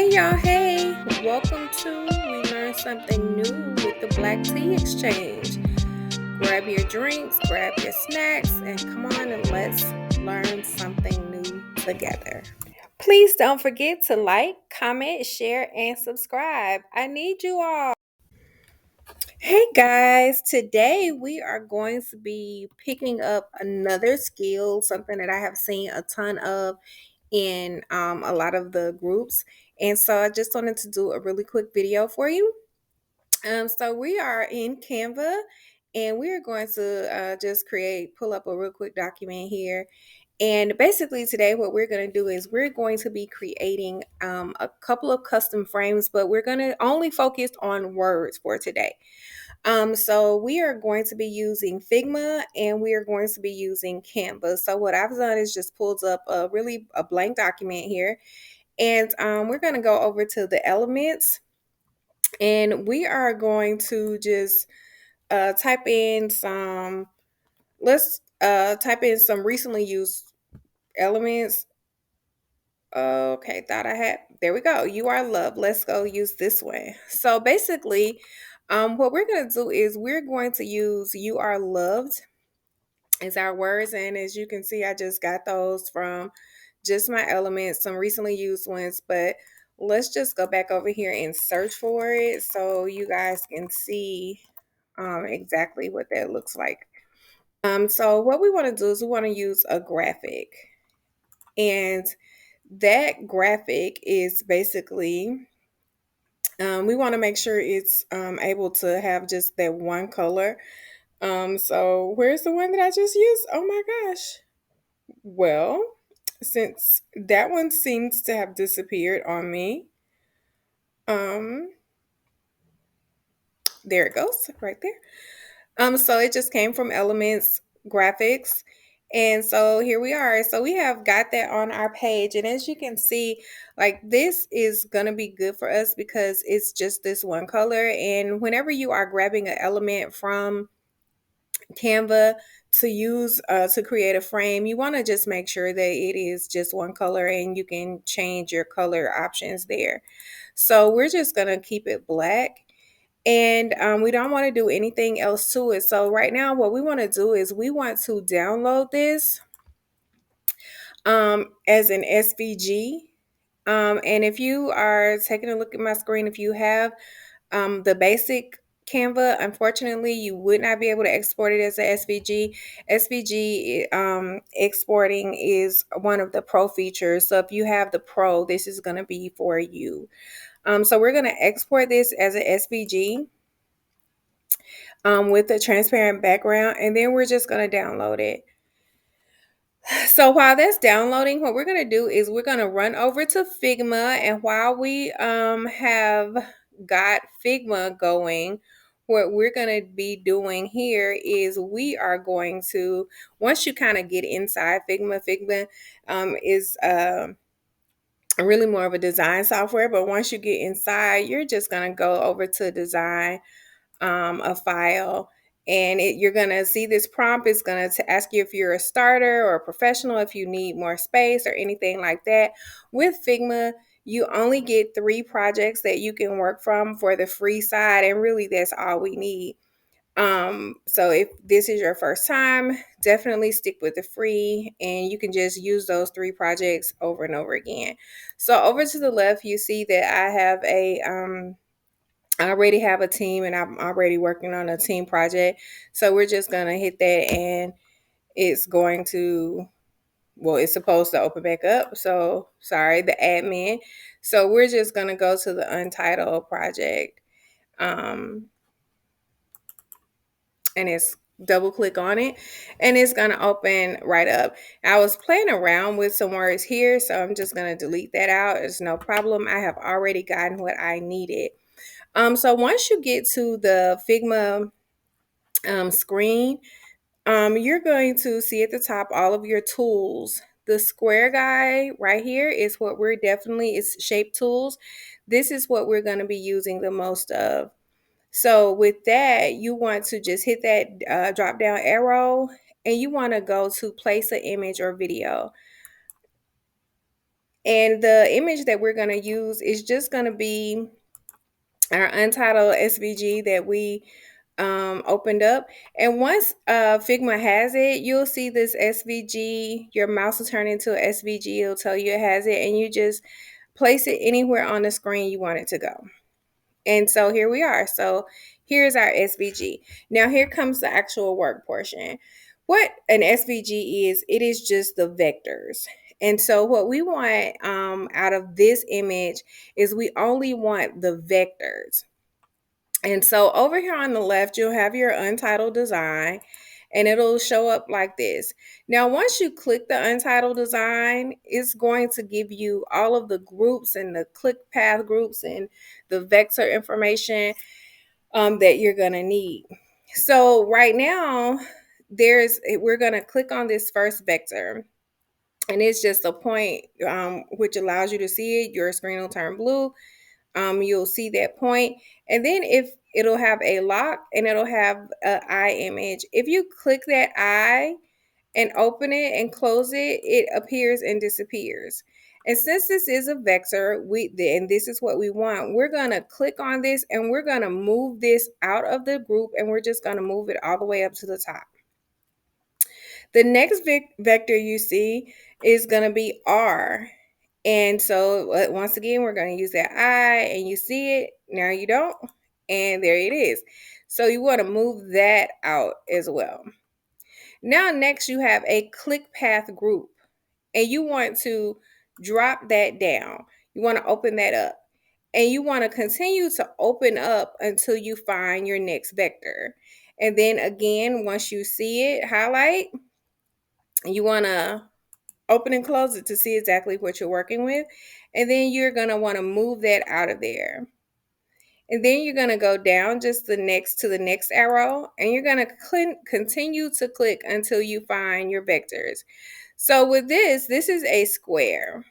Hey y'all, hey! Welcome to We Learn Something New with the Black Tea Exchange. Grab your drinks, grab your snacks, and come on and let's learn something new together. Please don't forget to like, comment, share, and subscribe. I need you all. Hey guys, today we are going to be picking up another skill, something that I have seen a ton of in a lot of the groups. And so I just wanted to do a really quick video for you. So we are in Canva and we are going to just pull up a real quick document here. And basically today what we're going to do is we're going to be creating a couple of custom frames, but we're going to only focus on words for today. So we are going to be using Figma and we are going to be using Canva. So what I've done is just pulled up a blank document here, and we're going to go over to the elements, and we are going to just type in some. Let's type in some recently used elements. Okay, thought I had. There we go. You are loved. Let's go use this one. So basically, what we're going to do is we're going to use "you are loved" as our words, and as you can see, I just got those from just my elements, some recently used ones. But let's just go back over here and search for it so you guys can see exactly what that looks like. So what we want to do is we want to use a graphic, and that graphic is basically we want to make sure it's able to have just that one color. So where's the one that I just used? Oh my gosh. Well, since that one seems to have disappeared on me, um, there it goes right there. So it just came from Elements Graphics. And so here we are. So we have got that on our page. And as you can see, like this is going to be good for us because it's just this one color. And whenever you are grabbing an element from Canva to use to create a frame, you want to just make sure that it is just one color and you can change your color options there. So we're just going to keep it black, and we don't want to do anything else to it. So right now what we want to do is we want to download this as an SVG. And if you are taking a look at my screen, if you have the basic Canva, unfortunately, you would not be able to export it as a SVG. SVG exporting is one of the pro features. So if you have the pro, this is going to be for you. So we're going to export this as a SVG with a transparent background, and then we're just going to download it. So while that's downloading, what we're going to do is we're going to run over to Figma, and while we have got Figma going, what we're going to be doing here is we are going to, once you kind of get inside Figma is really more of a design software, but once you get inside, you're just going to go over to design a file, and you're going to see this prompt is going to ask you if you're a starter or a professional, if you need more space or anything like that. With Figma, you only get 3 projects that you can work from for the free side, and really that's all we need. So if this is your first time, definitely stick with the free, and you can just use those 3 projects over and over again. So over to the left, you see that I already have a team, and I'm already working on a team project. So we're just going to hit that, and it's going to, well, it's supposed to open back up. So sorry, the admin. So we're just going to go to the untitled project. And it's double click on it, and it's going to open right up. I was playing around with some words here, so I'm just going to delete that out. It's no problem. I have already gotten what I needed. So once you get to the Figma screen, you're going to see at the top all of your tools. The square guy right here is what we're definitely, it's shape tools. This is what we're going to be using the most of. So with that, you want to just hit that drop down arrow, and you want to go to place an image or video. And the image that we're going to use is just going to be our untitled SVG that we opened up. And once Figma has it, you'll see this SVG. Your mouse will turn into an SVG. It'll tell you it has it, and you just place it anywhere on the screen you want it to go. And so here we are. So here's our SVG. Now here comes the actual work portion. What an SVG is, it is just the vectors. And so what we want out of this image is we only want the vectors. And so over here on the left, you'll have your untitled design and it'll show up like this. Now, once you click the untitled design, it's going to give you all of the groups and the click path groups and the vector information that you're going to need. So right now, we're going to click on this first vector. And it's just a point which allows you to see it. Your screen will turn blue. You'll see that point, and then if it'll have a lock and it'll have an eye image. If you click that eye and open it and close it, it appears and disappears. And since this is a vector, and this is what we want, we're gonna click on this and we're gonna move this out of the group, and we're just gonna move it all the way up to the top. The next vector you see is gonna be R. And so once again, we're going to use that eye, and you see it. Now you don't. And there it is. So you want to move that out as well. Now next you have a click path group, and you want to drop that down. You want to open that up. And you want to continue to open up until you find your next vector. And then again, once you see it, highlight. You want to open and close it to see exactly what you're working with. And then you're going to want to move that out of there. And then you're going to go down just to the next arrow, and you're going to continue to click until you find your vectors. So with this is a square.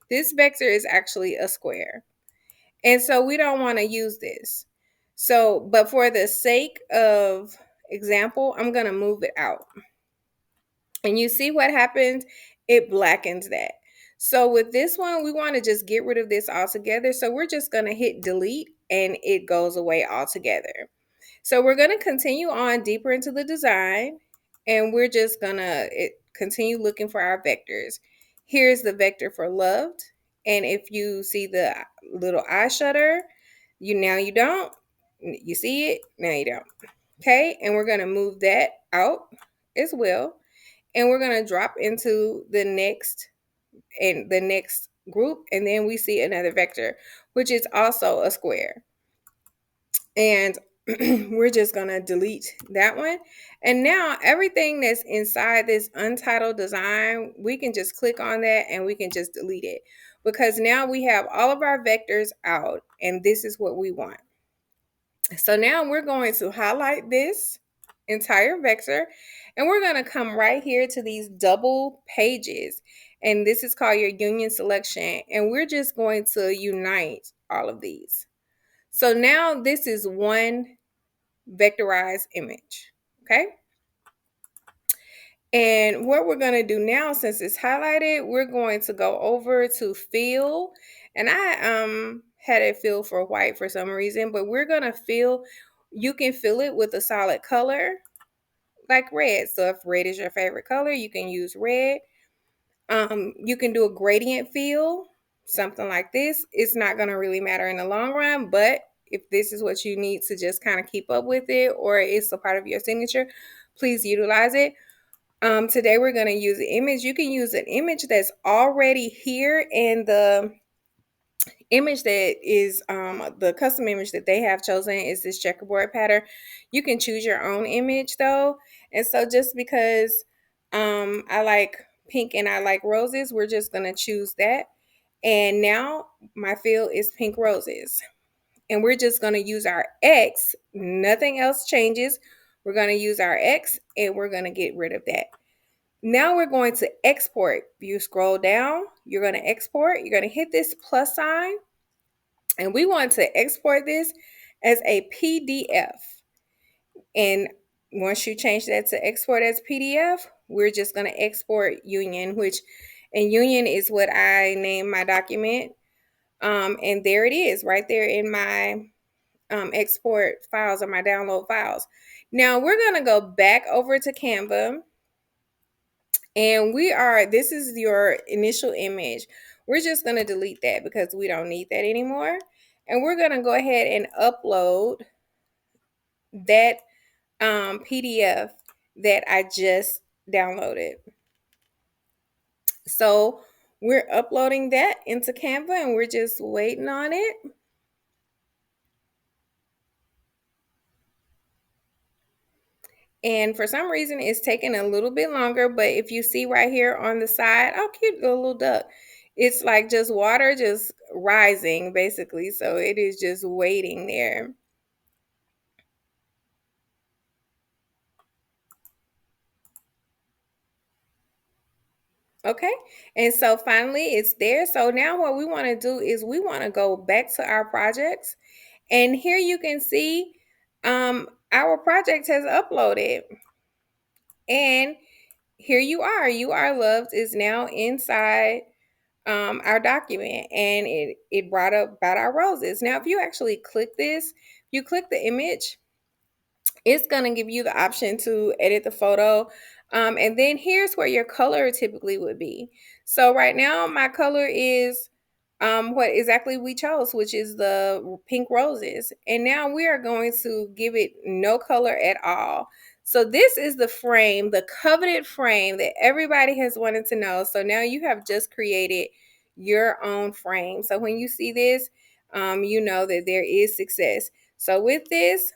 This vector is actually a square. And so we don't want to use this. So, but for the sake of example, I'm going to move it out. And you see what happens? It blackens that. So with this one, we want to just get rid of this altogether. So we're just going to hit delete and it goes away altogether. So we're going to continue on deeper into the design, and we're just going to continue looking for our vectors. Here's the vector for loved. And if you see the little eye shutter, you don't. You see it, now you don't. Okay, and we're going to move that out as well. And we're going to drop into the next group, and then we see another vector, which is also a square. And we're just going to delete that one. And now everything that's inside this untitled design, we can just click on that and we can just delete it, because now we have all of our vectors out, and this is what we want. So now we're going to highlight this entire vector, and we're going to come right here to these double pages, and this is called your union selection, and we're just going to unite all of these. So now this is one vectorized image. Okay, and what we're going to do now, since it's highlighted, we're going to go over to fill, and I had it filled for white for some reason, but we're going to fill. You can fill it with a solid color like red. So if red is your favorite color, you can use red. You can do a gradient fill, something like this. It's not going to really matter in the long run, but if this is what you need to just kind of keep up with it, or it's a part of your signature, please utilize it. Today we're going to use an image. You can use an image that's already here, and the image that is the custom image that they have chosen is this checkerboard pattern. You can choose your own image though. And so just because I like pink and I like roses, we're just going to choose that. And now my fill is pink roses. And we're just going to use our X. Nothing else changes. We're going to use our X, and we're going to get rid of that. Now we're going to export. You scroll down, you're going to export. You're going to hit this plus sign, and we want to export this as a PDF. And once you change that to export as PDF, we're just going to export Union, which And union is what I named my document. And there it is right there in my export files or my download files. Now we're going to go back over to Canva, and this is your initial image. We're just going to delete that because we don't need that anymore. And we're going to go ahead and upload that PDF that I just downloaded. So we're uploading that into Canva and we're just waiting on it. And for some reason, it's taking a little bit longer. But if you see right here on the side, oh, cute, the little duck. It's like just water just rising, basically. So it is just waiting there. Okay. And so finally, it's there. So now what we want to do is we want to go back to our projects. And here you can see our project has uploaded. And here you are. You Are Loved is now inside our document, and it brought up about our roses. Now, if you actually click this, you click the image, it's going to give you the option to edit the photo. And then here's where your color typically would be. So right now, my color is what exactly we chose, which is the pink roses. And now we are going to give it no color at all. So this is the frame, the coveted frame that everybody has wanted to know. So now you have just created your own frame. So when you see this, you know that there is success. So with this,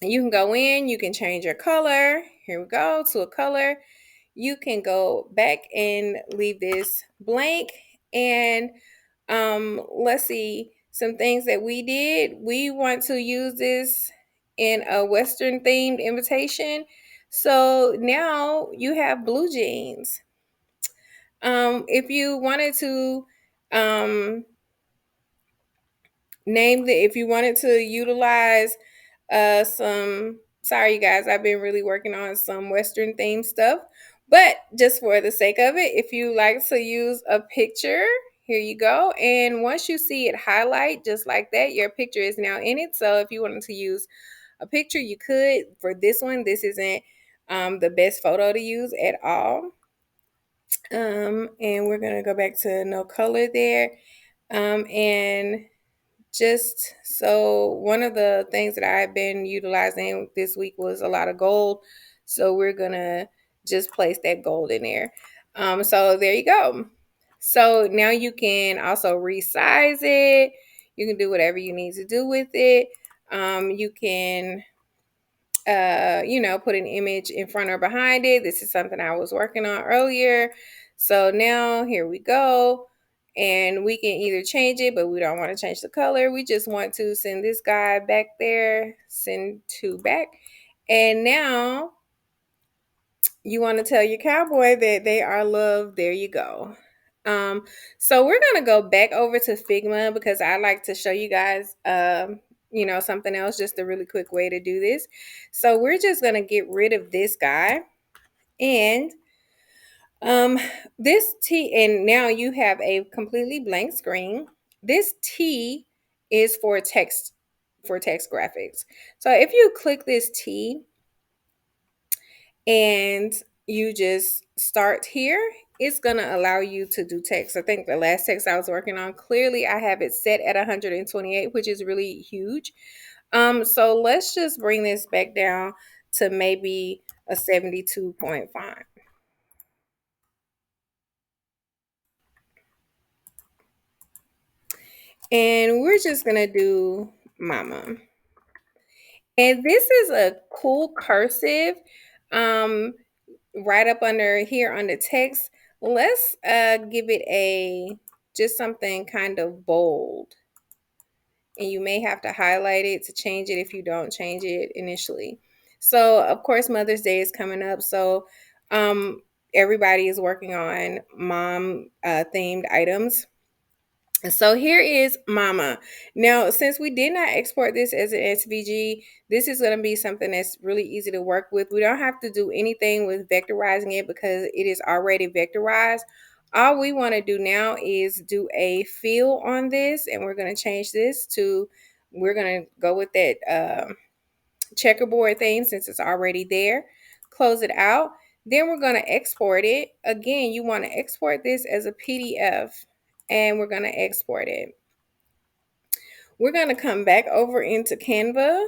you can go in, you can change your color. Here we go to a color. You can go back and leave this blank. And let's see some things that we did. We want to use this in a Western themed invitation. So now you have blue jeans. If you wanted to if you wanted to utilize some, sorry you guys, I've been really working on some Western themed stuff, but just for the sake of it, if you like to use a picture, here you go. And once you see it highlight just like that, your picture is now in it. So if you wanted to use a picture, you could. For this one, this isn't the best photo to use at all. And we're gonna go back to no color there. And just so one of the things that I've been utilizing this week was a lot of gold. So we're gonna just place that gold in there. So there you go. So now you can also resize it. You can do whatever you need to do with it. You can put an image in front or behind it. This is something I was working on earlier. So now here we go. And we can either change it, but we don't want to change the color. We just want to send this guy back there, send to back. And now you want to tell your cowboy that they are loved. There you go. So we're going to go back over to Figma because I like to show you guys something else, just a really quick way to do this. So we're just going to get rid of this guy, and this T, and now you have a completely blank screen. This T is for text graphics. So if you click this T and you just start here, it's going to allow you to do text. I think the last text I was working on, clearly I have it set at 128, which is really huge. So let's just bring this back down to maybe a 72-point font. And we're just going to do mama. And this is a cool cursive right up under here on the text. Let's give it just something kind of bold. And you may have to highlight it to change it if you don't change it initially. So, of course, Mother's Day is coming up. So, everybody is working on mom themed items. So here is mama. Now, since we did not export this as an SVG, this is going to be something that's really easy to work with. We don't have to do anything with vectorizing it because it is already vectorized. All we want to do now is do a fill on this, and we're going to change this to, we're going to go with that checkerboard thing since it's already there. Close it out. Then we're going to export it. Again, you want to export this as a PDF, and we're going to export it. We're going to come back over into Canva,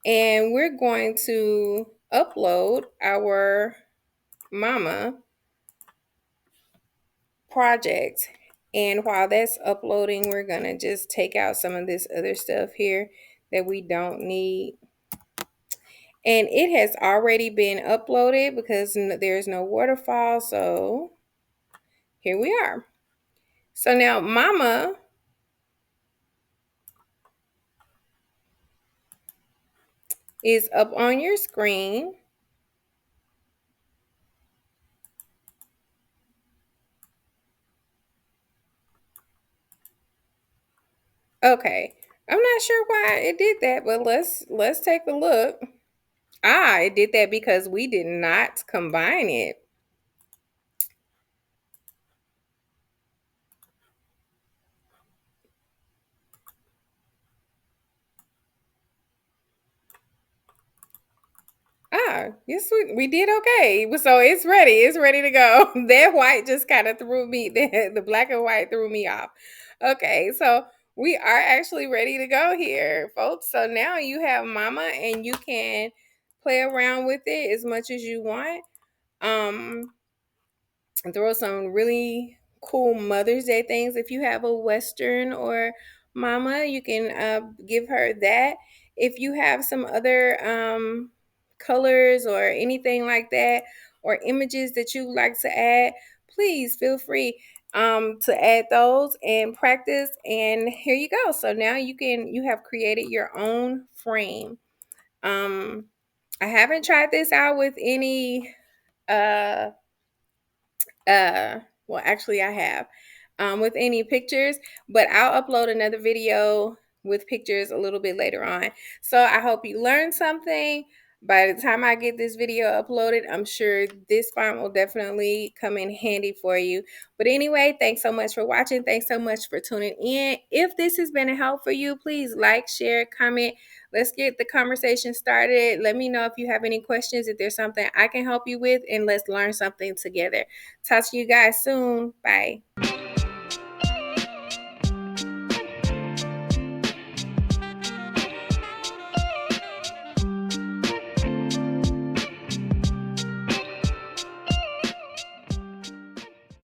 and we're going to upload our mama project. And while that's uploading, we're going to just take out some of this other stuff here that we don't need. And it has already been uploaded because there's no waterfall. So here we are. So now mama is up on your screen. Okay. I'm not sure why it did that, but let's take a look. It did that because we did not combine it. Yes, we did okay. So it's ready. It's ready to go. That white just kind of threw me, the black and white threw me off. Okay, so we are actually ready to go here, folks. So now you have mama and you can play around with it as much as you want. Throw some really cool Mother's Day things. If you have a Western or mama, you can give her that. If you have some other colors or anything like that, or images that you like to add, please feel free to add those and practice. And here you go. So now you have created your own frame. I haven't tried this out with any uh well, actually I have with any pictures, but I'll upload another video with pictures a little bit later on. So I hope you learned something. By the time I get this video uploaded, I'm sure this font will definitely come in handy for you. But anyway, thanks so much for watching. Thanks so much for tuning in. If this has been a help for you, please like, share, comment. Let's get the conversation started. Let me know if you have any questions, if there's something I can help you with, and let's learn something together. Talk to you guys soon. Bye.